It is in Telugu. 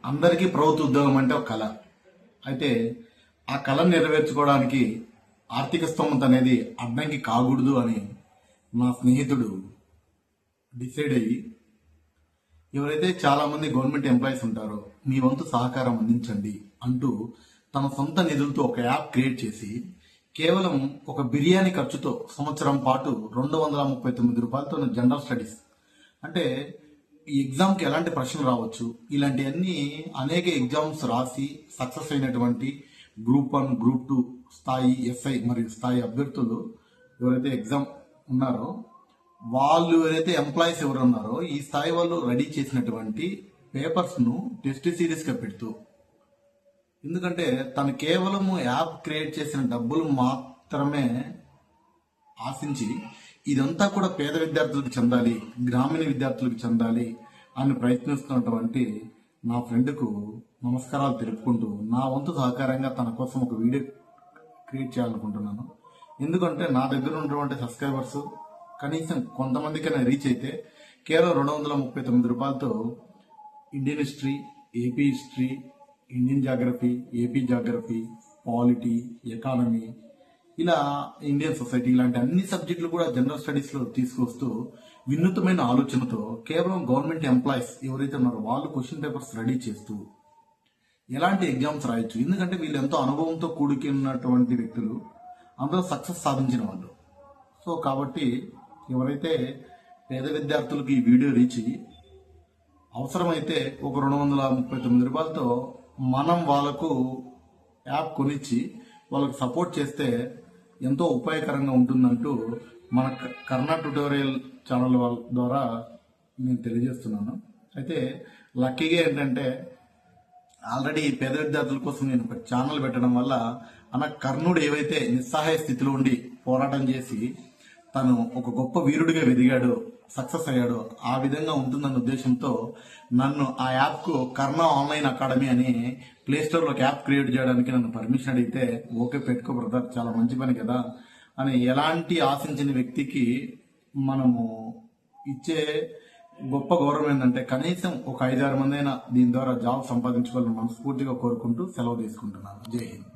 అందరికీ ప్రభుత్వ ఉద్యోగం అంటే ఒక కళ. అయితే ఆ కళను నెరవేర్చుకోవడానికి ఆర్థిక స్తోమత అనేది అడ్డంకి కాకూడదు అని నా స్నేహితుడు డిసైడ్ అయ్యి, ఎవరైతే చాలా మంది గవర్నమెంట్ ఎంప్లాయీస్ ఉంటారో మీ వంతు సహకారం అందించండి అంటూ తన సొంత నిధులతో ఒక యాప్ క్రియేట్ చేసి కేవలం ఒక బిర్యానీ ఖర్చుతో సంవత్సరం పాటు 239 రూపాయలతో జనరల్ స్టడీస్ అంటే ఈ ఎగ్జామ్కి ఎలాంటి ప్రశ్నలు రావచ్చు, ఇలాంటివన్నీ అనేక ఎగ్జామ్స్ రాసి సక్సెస్ అయినటువంటి గ్రూప్ 1, గ్రూప్ 2 స్థాయి ఎస్ఐ మరియు స్థాయి అభ్యర్థులు ఎవరైతే ఎగ్జామ్ ఉన్నారో వాళ్ళు ఎవరైతే ఎంప్లాయీస్ ఎవరు ఉన్నారో ఈ స్థాయి వాళ్ళు రెడీ చేసినటువంటి పేపర్స్ను టెస్ట్ సిరీస్గా పెడుతూ, ఎందుకంటే తను కేవలం యాప్ క్రియేట్ చేసిన డబ్బులు మాత్రమే ఆశించి ఇదంతా కూడా పేద విద్యార్థులకు చెందాలి, గ్రామీణ విద్యార్థులకు చెందాలి అని ప్రయత్నిస్తున్నటువంటి నా ఫ్రెండ్కు నమస్కారాలు తెలుపుకుంటూ నా వంతు సహకారంగా తన కోసం ఒక వీడియో క్రియేట్ చేయాలనుకుంటున్నాను. ఎందుకంటే నా దగ్గర ఉన్నటువంటి సబ్స్క్రైబర్స్ కనీసం కొంతమందికైనా రీచ్ అయితే కేవలం 239 రూపాయలతో Indian history, AP history, Indian geography, AP geography, polity, economy, ఇలా ఇండియన్ సొసైటీ ఇలాంటి అన్ని సబ్జెక్టులు కూడా జనరల్ స్టడీస్ లో తీసుకొస్తూ వినూతమైన ఆలోచనతో కేవలం గవర్నమెంట్ ఎంప్లాయీస్ ఎవరైతే ఉన్నారో వాళ్ళు క్వశ్చన్ పేపర్స్ రెడీ చేస్తూ ఎలాంటి ఎగ్జామ్స్ రాయొచ్చు, ఎందుకంటే వీళ్ళు ఎంతో అనుభవంతో కూడుకున్నటువంటి వ్యక్తులు, అందులో సక్సెస్ సాధించిన వాళ్ళు. సో కాబట్టి ఎవరైతే పేద విద్యార్థులకు ఈ వీడియో రీచ్ అవసరమైతే ఒక 239 రూపాయలతో మనం వాళ్ళకు యాప్ కొనిచ్చి వాళ్ళకు సపోర్ట్ చేస్తే ఎంతో ఉపయోగకరంగా ఉంటుందంటూ మన కర్ణా ట్యుటోరియల్ ఛానల్ వాళ్ళ ద్వారా నేను తెలియజేస్తున్నాను. అయితే లక్కీగా ఏంటంటే ఆల్రెడీ పేద విద్యార్థుల కోసం నేను ఒక ఛానల్ పెట్టడం వల్ల కర్ణుడు ఏవైతే నిస్సహాయ స్థితిలో ఉండి పోరాటం చేసి తను ఒక గొప్ప వీరుడిగా ఎదిగాడో, సక్సెస్ అయ్యాడో ఆ విధంగా ఉంటుందన్న ఉద్దేశంతో నన్ను ఆ యాప్కు కర్ణ ఆన్లైన్ అకాడమీ అని ప్లే స్టోర్లో యాప్ క్రియేట్ చేయడానికి నన్ను పర్మిషన్ అడిగితే ఓకే పెట్టుకో బ్రదర్, చాలా మంచి పని కదా అని ఎలాంటి ఆశించిన వ్యక్తికి మనము ఇచ్చే గొప్ప గౌరవం ఏంటంటే కనీసం ఒక 5-6 మంది అయినా దీని ద్వారా జాబ్ సంపాదించుకోవాలని మనస్ఫూర్తిగా కోరుకుంటూ సెలవు తీసుకుంటున్నాను. జై హింద్.